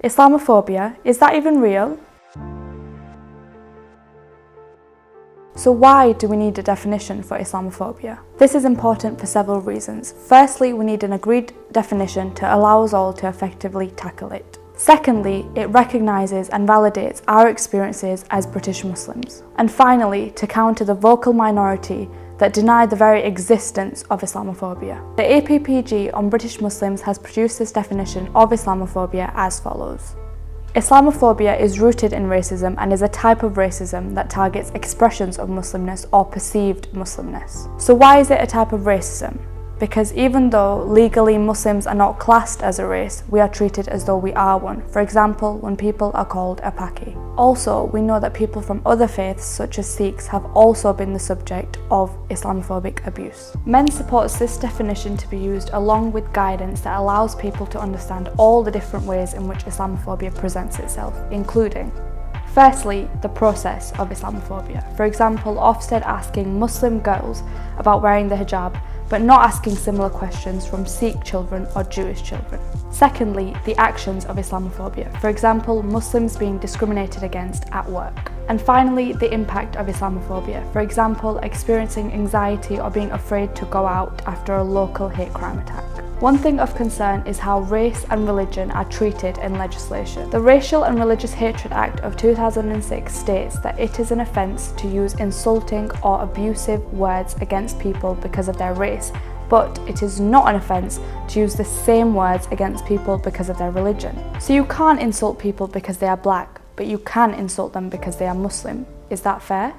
Islamophobia, is that even real? So why do we need a definition for Islamophobia? This is important for several reasons. Firstly, we need an agreed definition to allow us all to effectively tackle it. Secondly, it recognises and validates our experiences as British Muslims. And finally, to counter the vocal minority that deny the very existence of Islamophobia. The APPG on British Muslims has produced this definition of Islamophobia as follows. Islamophobia is rooted in racism and is a type of racism that targets expressions of Muslimness or perceived Muslimness. So why is it a type of racism? Because even though legally Muslims are not classed as a race, we are treated as though we are one. For example, when people are called a Paki. Also, we know that people from other faiths, such as Sikhs, have also been the subject of Islamophobic abuse. MEND supports this definition to be used along with guidance that allows people to understand all the different ways in which Islamophobia presents itself, including firstly, the process of Islamophobia. For example, Ofsted asking Muslim girls about wearing the hijab, but not asking similar questions from Sikh children or Jewish children. Secondly, the actions of Islamophobia. For example, Muslims being discriminated against at work. And finally, the impact of Islamophobia. For example, experiencing anxiety or being afraid to go out after a local hate crime attack. One thing of concern is how race and religion are treated in legislation. The Racial and Religious Hatred Act of 2006 states that it is an offence to use insulting or abusive words against people because of their race, but it is not an offence to use the same words against people because of their religion. So you can't insult people because they are black, but you can insult them because they are Muslim. Is that fair?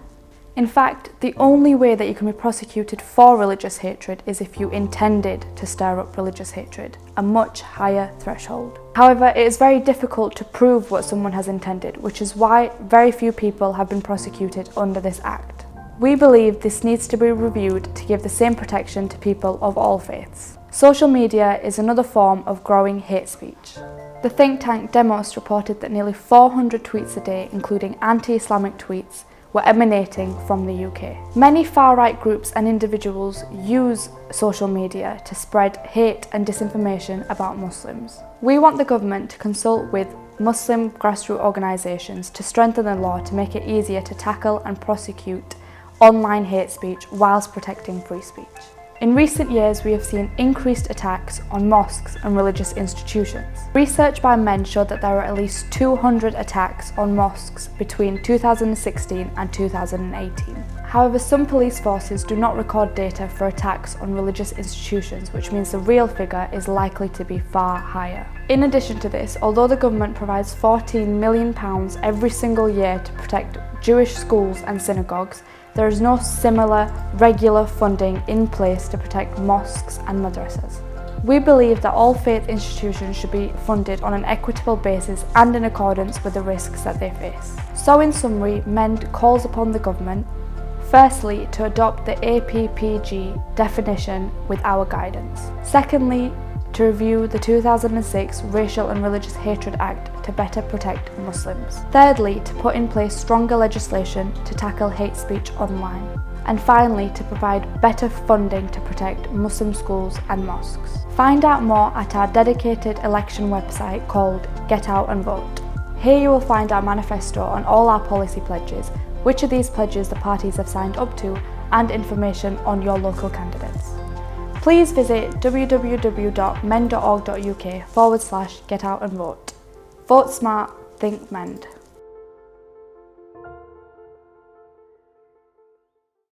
In fact, the only way that you can be prosecuted for religious hatred is if you intended to stir up religious hatred, a much higher threshold. However, it is very difficult to prove what someone has intended, which is why very few people have been prosecuted under this act. We believe this needs to be reviewed to give the same protection to people of all faiths. Social media is another form of growing hate speech. The think tank Demos reported that nearly 400 tweets a day, including anti-Islamic tweets, were emanating from the UK. Many far-right groups and individuals use social media to spread hate and disinformation about Muslims. We want the government to consult with Muslim grassroots organisations to strengthen the law to make it easier to tackle and prosecute online hate speech whilst protecting free speech. In recent years, we have seen increased attacks on mosques and religious institutions. Research by MEND showed that there were at least 200 attacks on mosques between 2016 and 2018. However, some police forces do not record data for attacks on religious institutions, which means the real figure is likely to be far higher. In addition to this, although the government provides £14 million every single year to protect Jewish schools and synagogues, there is no similar regular funding in place to protect mosques and madrasas. We believe that all faith institutions should be funded on an equitable basis and in accordance with the risks that they face. So in summary, MEND calls upon the government, firstly, to adopt the APPG definition with our guidance. Secondly, to review the 2006 Racial and Religious Hatred Act to better protect Muslims. Thirdly, to put in place stronger legislation to tackle hate speech online. And finally, to provide better funding to protect Muslim schools and mosques. Find out more at our dedicated election website called Get Out and Vote. Here you will find our manifesto on all our policy pledges, which of these pledges the parties have signed up to, and information on your local candidates. Please visit www.mend.org.uk/Get Out and Vote. Vote smart, think MEND.